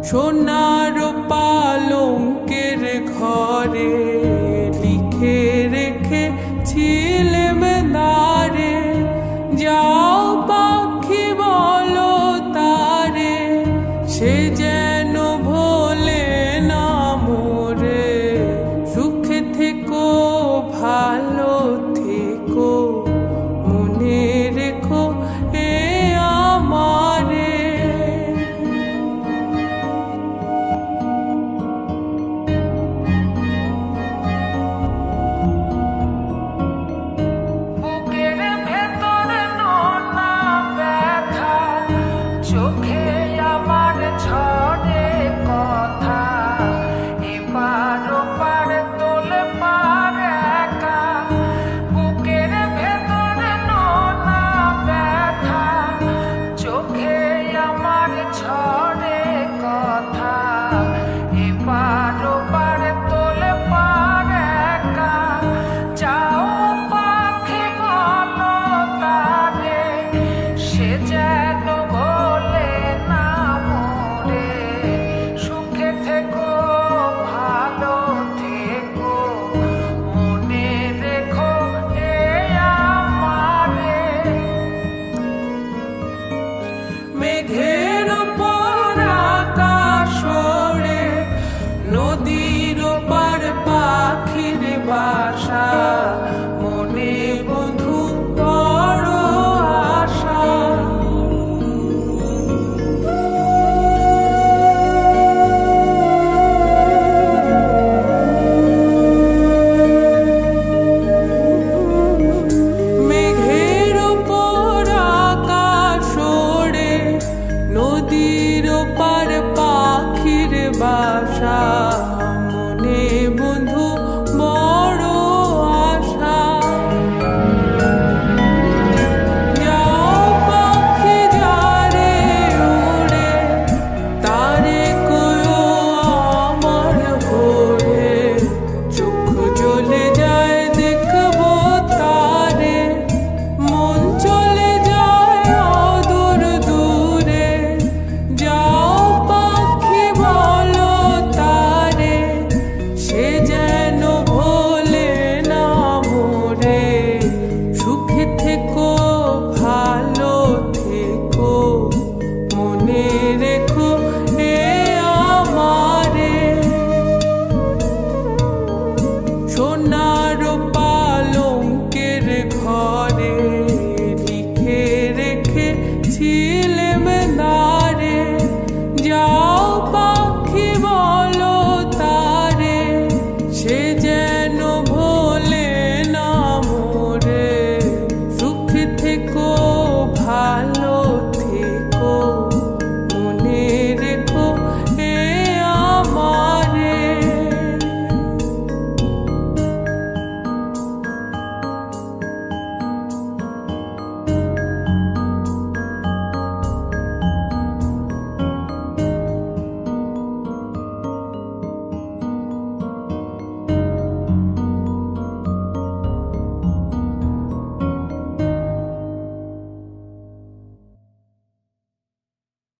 সোনার পালঙ্কের ঘরে লিখে রেখেছিলেম নারে, যাও পাখি বলো তারে, সে যেন ভোলে না মোরে। সুখে থেকো ভালো থেকো, মনে রেখো এ আমারে। বুকের ভেতর নোনা ব্যথা, চোখে আমার ঝরে কথা, এপার ওপার তোলে পার একা। বুকের ভেতর নোনা ব্যথা, চোখে আমার ঝরে কথা, এপার ওপার তোলে পার একা। যাও পাখি বলো তারে, সে যেন ভোলে না মোরে। সুখে থেকো ভালো থেকো, মনে রেখো এ আমারে। মেঘের ওপর আকাশ ওড়ে, নদীর ওপার পাখির বাসা।